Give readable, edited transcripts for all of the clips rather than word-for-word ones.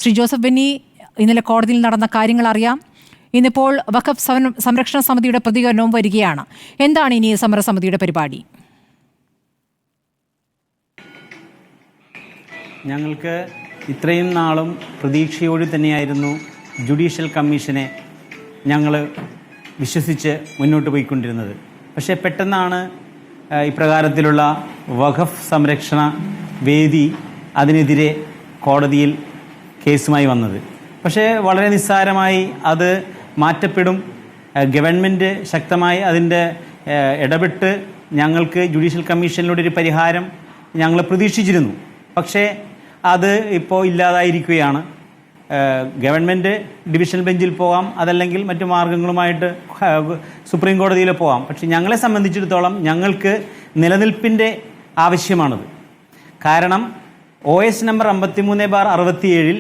Shri Joseph Benny, ഇന്നലെ കോടതിയിൽ നടന്ന കാര്യങ്ങൾ അറിയാം. ഇന്നിപ്പോൾ വഖഫ് സംരക്ഷണ സമിതിയുടെ പ്രതികരണവും വരികയാണ്. എന്താണ് ഇനി സമരസമിതിയുടെ പരിപാടി? ഞങ്ങൾക്ക് ഇത്രയും നാളും പ്രതീക്ഷയോടെ തന്നെയായിരുന്നു ജുഡീഷ്യൽ കമ്മീഷനെ ഞങ്ങൾ വിശ്വസിച്ച് മുന്നോട്ട് പോയിക്കൊണ്ടിരുന്നത്. പക്ഷേ പെട്ടെന്നാണ് ഇപ്രകാരത്തിലുള്ള വഖഫ് സംരക്ഷണ വേദി അതിനെതിരെ കോടതിയിൽ കേസുമായി വന്നത്. പക്ഷേ വളരെ നിസ്സാരമായി അത് മാറ്റപ്പെടും, ഗവൺമെൻറ് ശക്തമായി അതിൻ്റെ ഇടപെട്ട് ഞങ്ങൾക്ക് ജുഡീഷ്യൽ കമ്മീഷനിലൂടെ ഒരു പരിഹാരം ഞങ്ങൾ പ്രതീക്ഷിച്ചിരുന്നു. പക്ഷേ അത് ഇപ്പോൾ ഇല്ലാതായിരിക്കുകയാണ്. ഗവൺമെൻറ് ഡിവിഷൻ ബെഞ്ചിൽ പോകാം, അതല്ലെങ്കിൽ മറ്റു മാർഗങ്ങളുമായിട്ട് സുപ്രീം കോടതിയിൽ പോകാം. പക്ഷെ ഞങ്ങളെ സംബന്ധിച്ചിടത്തോളം ഞങ്ങൾക്ക് നിലനിൽപ്പിൻ്റെ ആവശ്യമാണത്. കാരണം OS നമ്പർ 53/67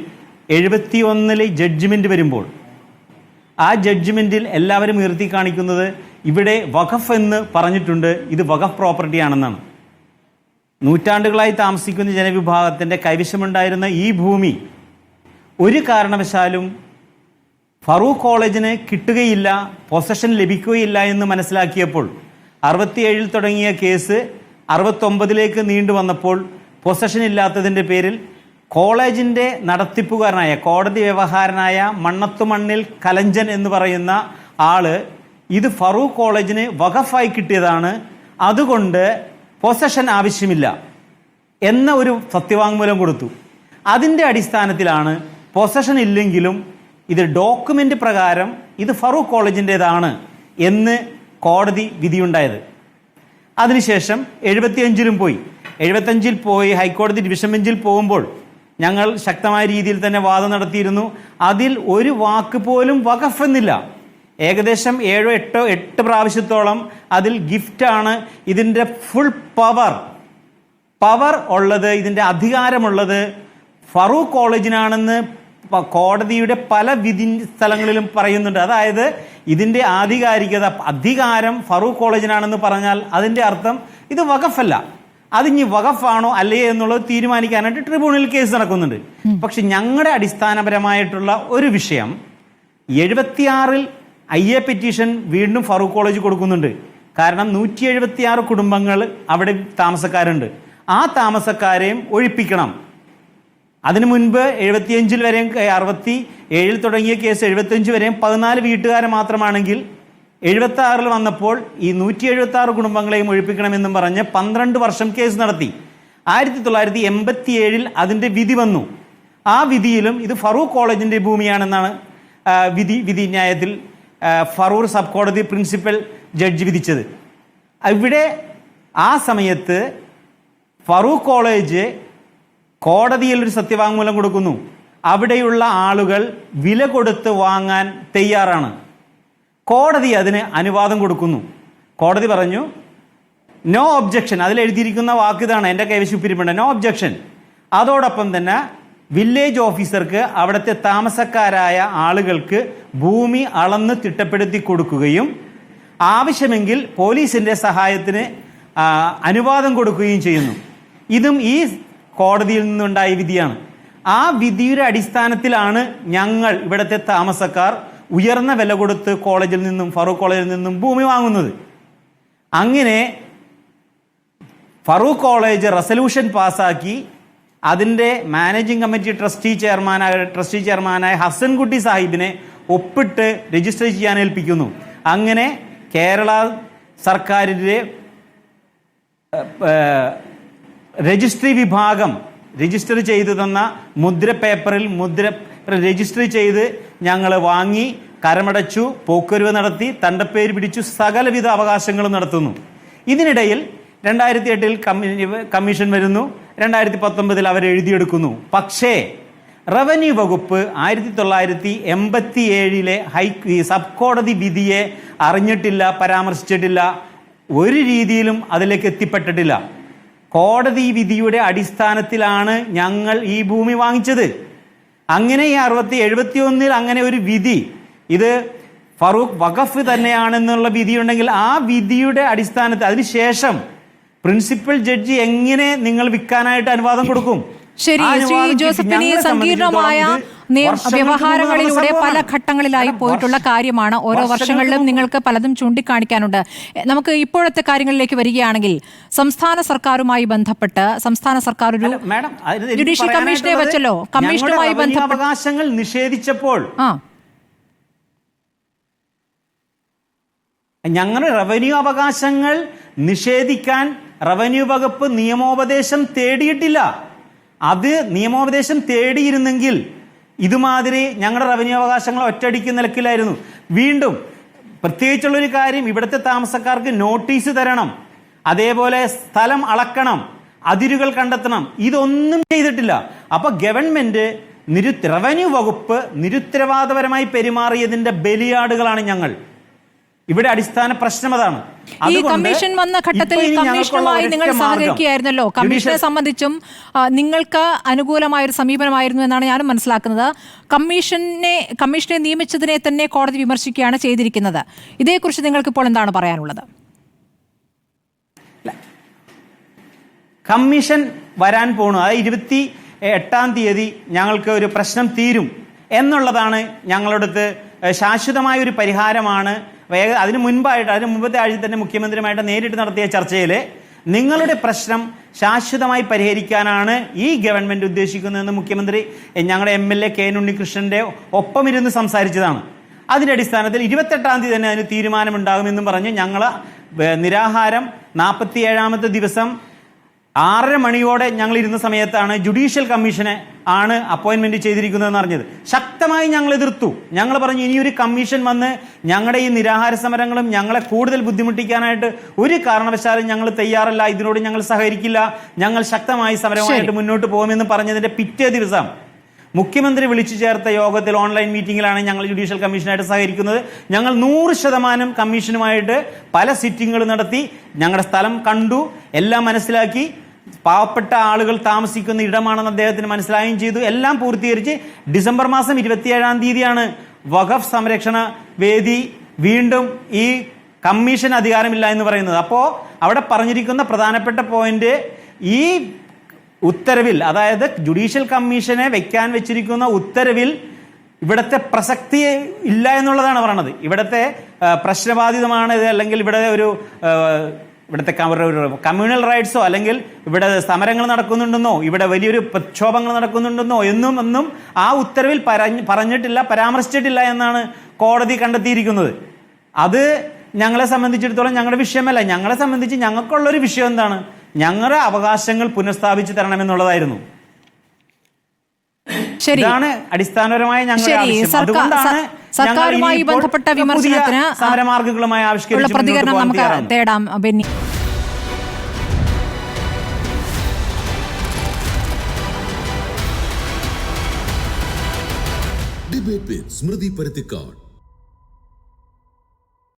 71 ജഡ്ജ്മെൻറ്റ് വരുമ്പോൾ ആ ജഡ്ജ്മെൻറ്റിൽ എല്ലാവരും ഉയർത്തി കാണിക്കുന്നത് ഇവിടെ വഖഫ് എന്ന് പറഞ്ഞിട്ടുണ്ട്, ഇത് വഖഫ് പ്രോപ്പർട്ടിയാണെന്നാണ്. നൂറ്റാണ്ടുകളായി താമസിക്കുന്ന ജനവിഭാഗത്തിൻ്റെ കൈവശമുണ്ടായിരുന്ന ഈ ഭൂമി ഒരു കാരണവശാലും ഫറൂഖ് കോളേജിന് കിട്ടുകയില്ല, പൊസഷൻ ലഭിക്കുകയില്ല എന്ന് മനസ്സിലാക്കിയപ്പോൾ 67 തുടങ്ങിയ കേസ് 69 നീണ്ടു വന്നപ്പോൾ പൊസഷൻ ഇല്ലാത്തതിൻ്റെ പേരിൽ കോളേജിൻ്റെ നടത്തിപ്പുകാരനായ കോടതി വ്യവഹാരനായ മണ്ണത്തുമണ്ണിൽ കലഞ്ചൻ എന്ന് പറയുന്ന ആള് ഇത് ഫറൂഖ് കോളേജിന് വഖഫായി കിട്ടിയതാണ്, അതുകൊണ്ട് പൊസഷൻ ആവശ്യമില്ല എന്ന ഒരു സത്യവാങ്മൂലം കൊടുത്തു. അതിൻ്റെ അടിസ്ഥാനത്തിലാണ് പൊസഷൻ ഇല്ലെങ്കിലും ഇത് ഡോക്യുമെൻ്റ് പ്രകാരം ഇത് ഫറൂഖ് കോളേജിൻ്റേതാണ് എന്ന് കോടതി വിധിയുണ്ടായത്. അതിനുശേഷം 75 പോയി. 75 പോയി ഹൈക്കോടതി ഡിവിഷൻ ബെഞ്ചിൽ പോകുമ്പോൾ ഞങ്ങൾ ശക്തമായ രീതിയിൽ തന്നെ വാദം നടത്തിയിരുന്നു. അതിൽ ഒരു വാക്ക് പോലും വഖഫ് എന്നില്ല. ഏകദേശം 7-8 പ്രാവശ്യത്തോളം അതിൽ ഗിഫ്റ്റാണ്. ഇതിൻ്റെ ഫുൾ പവർ ഉള്ളത്, ഇതിൻ്റെ അധികാരമുള്ളത് ഫറൂഖ് കോളേജിനാണെന്ന് കോടതിയുടെ പല വിധി സ്ഥലങ്ങളിലും പറയുന്നുണ്ട്. അതായത് ഇതിൻ്റെ അധികാരം ഫറൂഖ് കോളേജിനാണെന്ന് പറഞ്ഞാൽ അതിൻ്റെ അർത്ഥം ഇത് വഖഫല്ല. അതിനി വഖഫാണോ അല്ലേ എന്നുള്ളത് തീരുമാനിക്കാനായിട്ട് ട്രിബ്യൂണൽ കേസ് നടക്കുന്നുണ്ട്. പക്ഷെ ഞങ്ങളുടെ അടിസ്ഥാനപരമായിട്ടുള്ള ഒരു വിഷയം 76 IA പെറ്റീഷൻ വീണ്ടും ഫറൂഖ് കോളേജ് കൊടുക്കുന്നുണ്ട്. കാരണം 176 കുടുംബങ്ങൾ അവിടെ താമസക്കാരുണ്ട്. ആ താമസക്കാരെയും ഒഴിപ്പിക്കണം. അതിനു മുൻപ് 75 വരെയും 67 തുടങ്ങിയ കേസ് 75 വരെയും 14 വീട്ടുകാരെ മാത്രമാണെങ്കിൽ 76 വന്നപ്പോൾ ഈ 176 കുടുംബങ്ങളെയും ഒഴിപ്പിക്കണമെന്നും പറഞ്ഞ് 12 വർഷം കേസ് നടത്തി. 1987 അതിൻ്റെ വിധി വന്നു. ആ വിധിയിലും ഇത് ഫറൂഖ് കോളേജിൻ്റെ ഭൂമിയാണെന്നാണ് വിധി ന്യായത്തിൽ ഫറൂർ സബ് കോടതി പ്രിൻസിപ്പൽ ജഡ്ജി വിധിച്ചത്. ഇവിടെ ആ സമയത്ത് ഫറൂഖ് കോളേജ് കോടതിയിൽ ഒരു സത്യവാങ്മൂലം കൊടുക്കുന്നു. അവിടെയുള്ള ആളുകൾ വില കൊടുത്ത് വാങ്ങാൻ തയ്യാറാണ്. കോടതി അതിന് അനുവാദം കൊടുക്കുന്നു. കോടതി പറഞ്ഞു നോ ഒബ്ജക്ഷൻ. അതിലെഴുതിയിരിക്കുന്ന വാക്ക് ഇതാണ്, എൻ്റെ കൈവശപ്പിരിപ്പുണ്ട്, നോ ഒബ്ജക്ഷൻ. അതോടൊപ്പം തന്നെ വില്ലേജ് ഓഫീസർക്ക് അവിടുത്തെ താമസക്കാരായ ആളുകൾക്ക് ഭൂമി അളന്ന് തിട്ടപ്പെടുത്തി കൊടുക്കുകയും ആവശ്യമെങ്കിൽ പോലീസിൻ്റെ സഹായത്തിന് അനുവാദം കൊടുക്കുകയും ചെയ്യുന്നു. ഇതും ഈ കോടതിയിൽ നിന്നുണ്ടായ വിധിയാണ്. ആ വിധിയുടെ അടിസ്ഥാനത്തിലാണ് ഞങ്ങൾ ഇവിടുത്തെ താമസക്കാർ ഉയർന്ന വില കൊടുത്ത് കോളേജിൽ നിന്നും ഫറൂഖ് കോളേജിൽ നിന്നും ഭൂമി വാങ്ങുന്നത്. അങ്ങനെ ഫറൂഖ് കോളേജ് റെസല്യൂഷൻ പാസ്സാക്കി അതിൻ്റെ മാനേജിംഗ് കമ്മിറ്റി ട്രസ്റ്റി ചെയർമാനായ ഹസൻകുട്ടി സാഹിബിനെ ഒപ്പിട്ട് രജിസ്റ്റർ ചെയ്യാൻ ഏൽപ്പിക്കുന്നു. അങ്ങനെ കേരള സർക്കാരിൻ്റെ രജിസ്ട്രി വിഭാഗം രജിസ്റ്റർ ചെയ്തു തന്ന മുദ്ര പേപ്പറിൽ രജിസ്റ്റർ ചെയ്ത് ഞങ്ങൾ വാങ്ങി, കരമടച്ചു, പോക്കുവരവ് നടത്തി, തണ്ടപ്പേര് പിടിച്ചു, സകലവിധ അവകാശങ്ങളും നടത്തുന്നു. ഇതിനിടയിൽ 2008 കമ്മീഷൻ വരുന്നു. 2019 അവർ എഴുതിയെടുക്കുന്നു. പക്ഷേ റവന്യൂ വകുപ്പ് 1987 സബ് കോടതി വിധിയെ അറിഞ്ഞിട്ടില്ല, പരാമർശിച്ചിട്ടില്ല, ഒരു രീതിയിലും അതിലേക്ക് എത്തിപ്പെട്ടിട്ടില്ല. കോടതി വിധിയുടെ അടിസ്ഥാനത്തിലാണ് ഞങ്ങൾ ഈ ഭൂമി വാങ്ങിച്ചത്. അങ്ങനെ ഈ 71 അങ്ങനെ ഒരു വിധി, ഇത് ഫറൂഖ് വഖഫ് തന്നെയാണെന്നുള്ള വിധിയുണ്ടെങ്കിൽ ആ വിധിയുടെ അടിസ്ഥാനത്തിൽ അതിനുശേഷം പ്രിൻസിപ്പൽ ജഡ്ജി എങ്ങനെ നിങ്ങൾ വിൽക്കാനായിട്ട് അനുവാദം കൊടുക്കും? ശരി, ആ ശ്രീ അനുവാദം കിട്ടി. ജോസഫിന് ഞങ്ങളെ സങ്കീർണമായ സംബന്ധിച്ചിടത്തോളം ഇത് വ്യവഹാരങ്ങളിലൂടെ വർഷങ്ങൾക്ക് പല മുമ്പ് ഘട്ടങ്ങളിലായി പോയിട്ടുള്ള കാര്യമാണ്. ഓരോ വർഷങ്ങൾക്ക് വർഷങ്ങളിലും മുമ്പ് നിങ്ങൾക്ക് പലതും ചൂണ്ടിക്കാണിക്കാനുണ്ട്. നമുക്ക് ഇപ്പോഴത്തെ കാര്യങ്ങളിലേക്ക് വരികയാണെങ്കിൽ സംസ്ഥാന സർക്കാരുമായി ബന്ധപ്പെട്ട് സംസ്ഥാന സർക്കാർ ഒരു മാഡം, എനിക്ക് ജുഡീഷ്യൽ കമ്മീഷനെ പറയാനായിട്ടുള്ളത് വെച്ചല്ലോ. കമ്മീഷനുമായി ഞങ്ങളുടെ ബന്ധപ്പെട്ട് അവകാശങ്ങൾ നിഷേധിച്ചപ്പോൾ ഞങ്ങളുടെ റവന്യൂ അവകാശങ്ങൾ നിഷേധിക്കാൻ റവന്യൂ വകുപ്പ് നിയമോപദേശം തേടിയിട്ടില്ല. അത് നിയമോപദേശം തേടിയിരുന്നെങ്കിൽ ഇതുമാതിരി ഞങ്ങളുടെ റവന്യൂ അവകാശങ്ങൾ ഒറ്റയടിക്ക് നിലക്കില്ലായിരുന്നു. വീണ്ടും പ്രത്യേകിച്ചുള്ളൊരു കാര്യം, ഇവിടുത്തെ താമസക്കാർക്ക് നോട്ടീസ് തരണം, അതേപോലെ സ്ഥലം അളക്കണം, അതിരുകൾ കണ്ടെത്തണം. ഇതൊന്നും ചെയ്തിട്ടില്ല. അപ്പൊ ഗവൺമെന്റ് റവന്യൂ വകുപ്പ് നിരുത്തരവാദപരമായി പെരുമാറിയതിന്റെ ബലിയാടുകളാണ് ഞങ്ങൾ. ഇവിടെ അടിസ്ഥാന പ്രശ്നം അതാണ്. ഈ കമ്മീഷൻ വന്ന ഘട്ടത്തിൽ കമ്മീഷനുമായി നിങ്ങൾ സഹകരിക്കുകയായിരുന്നല്ലോ. കമ്മീഷനെ സംബന്ധിച്ചും നിങ്ങൾക്ക് അനുകൂലമായ ഒരു സമീപനമായിരുന്നു എന്നാണ് ഞാനും മനസ്സിലാക്കുന്നത്. കമ്മീഷനെ നിയമിച്ചതിനെ തന്നെ കോടതി വിമർശിക്കുകയാണ് ചെയ്തിരിക്കുന്നത്. ഇതേക്കുറിച്ച് നിങ്ങൾക്ക് ഇപ്പോൾ എന്താണ് പറയാനുള്ളത്? കമ്മീഷൻ വരാൻ പോണു, അത് 28-ാം തീയതി ഞങ്ങൾക്ക് ഒരു പ്രശ്നം തീരും എന്നുള്ളതാണ് ഞങ്ങളടുത്ത് ശാശ്വതമായ ഒരു പരിഹാരമാണ്. അതിന് മുമ്പത്തെ ആഴ്ച തന്നെ മുഖ്യമന്ത്രിയുമായിട്ട് നേരിട്ട് നടത്തിയ ചർച്ചയിൽ നിങ്ങളുടെ പ്രശ്നം ശാശ്വതമായി പരിഹരിക്കാനാണ് ഈ ഗവൺമെന്റ് ഉദ്ദേശിക്കുന്നതെന്ന് മുഖ്യമന്ത്രി ഞങ്ങളുടെ MLA കെ ഉണ്ണികൃഷ്ണന്റെ ഒപ്പം ഇരുന്ന് സംസാരിച്ചതാണ്. അതിന്റെ അടിസ്ഥാനത്തിൽ 28-ാം തീയതി തന്നെ അതിന് തീരുമാനമുണ്ടാകുമെന്നും പറഞ്ഞ് ഞങ്ങൾ നിരാഹാരം 47-ാമത്തെ ദിവസം 6:30 മണിയോടെ ഞങ്ങൾ ഇരുന്ന സമയത്താണ് ജുഡീഷ്യൽ കമ്മീഷനെ ആണ് അപ്പോയിന്റ്മെന്റ് ചെയ്തിരിക്കുന്നതെന്ന് അറിഞ്ഞത്. ശക്തമായി ഞങ്ങൾ എതിർത്തു. ഞങ്ങൾ പറഞ്ഞു, ഇനിയൊരു കമ്മീഷൻ വന്ന് ഞങ്ങളുടെ ഈ നിരാഹാര സമരങ്ങളും ഞങ്ങളെ കൂടുതൽ ബുദ്ധിമുട്ടിക്കാനായിട്ട് ഒരു കാരണവശാലും ഞങ്ങൾ തയ്യാറല്ല, ഇതിനോട് ഞങ്ങൾ സഹകരിക്കില്ല, ഞങ്ങൾ ശക്തമായി സമരമായിട്ട് മുന്നോട്ട് പോകുമെന്ന് പറഞ്ഞതിന്റെ പിറ്റേ ദിവസം മുഖ്യമന്ത്രി വിളിച്ചു ചേർത്ത യോഗത്തിൽ ഓൺലൈൻ മീറ്റിംഗിലാണ് ഞങ്ങൾ ജുഡീഷ്യൽ കമ്മീഷനായിട്ട് സഹകരിക്കുന്നത്. ഞങ്ങൾ 100% കമ്മീഷനുമായിട്ട് പല സിറ്റിങ്ങുകൾ നടത്തി, ഞങ്ങളുടെ സ്ഥലം കണ്ടു, എല്ലാം മനസ്സിലാക്കി, പാവപ്പെട്ട ആളുകൾ താമസിക്കുന്ന ഇടമാണെന്ന് അദ്ദേഹത്തിന് മനസ്സിലാവുകയും ചെയ്തു. എല്ലാം പൂർത്തീകരിച്ച് ഡിസംബർ മാസം 27-ാം തീയതിയാണ് വഖഫ് സംരക്ഷണ വേദി വീണ്ടും ഈ കമ്മീഷൻ അധികാരമില്ല എന്ന് പറയുന്നത്. അപ്പോൾ അവിടെ പറഞ്ഞിരിക്കുന്ന പ്രധാനപ്പെട്ട പോയിന്റ്, ഈ ഉത്തരവിൽ, അതായത് ജുഡീഷ്യൽ കമ്മീഷനെ വെക്കാൻ വെച്ചിരിക്കുന്ന ഉത്തരവിൽ ഇവിടുത്തെ പ്രസക്തി ഇല്ല എന്നുള്ളതാണ് പറയുന്നത്. ഇവിടുത്തെ പ്രശ്നബാധിതമാണ് ഇത്, അല്ലെങ്കിൽ ഇവിടെ ഇവിടുത്തെ കമ്മ്യൂണൽ റൈറ്റ്സോ അല്ലെങ്കിൽ ഇവിടെ സമരങ്ങൾ നടക്കുന്നുണ്ടെന്നോ ഇവിടെ വലിയൊരു പ്രക്ഷോഭങ്ങൾ നടക്കുന്നുണ്ടെന്നോ ഒന്നും ആ ഉത്തരവിൽ പറഞ്ഞിട്ടില്ല, പരാമർശിച്ചിട്ടില്ല എന്നാണ് കോടതി കണ്ടെത്തിയിരിക്കുന്നത്. അത് ഞങ്ങളെ സംബന്ധിച്ചിടത്തോളം ഞങ്ങളുടെ വിഷയമല്ല. ഞങ്ങളെ സംബന്ധിച്ച് ഞങ്ങൾക്കുള്ളൊരു വിഷയം എന്താണ്, ഞങ്ങളുടെ അവകാശങ്ങൾ പുനഃസ്ഥാപിച്ചു തരണമെന്നുള്ളതായിരുന്നു. ഇതാണ് അടിസ്ഥാനപരമായ ഞങ്ങളുടെ ആവശ്യം. അതുകൊണ്ടാണ് സർക്കാരുമായി ബന്ധപ്പെട്ട വിമർശനത്തിന് സമരമാർഗങ്ങളുമായി ആവിഷ്കരിച്ച് പ്രതികരണം നമുക്ക് തേടാം. Benny, debate with Smriti Paruthikad.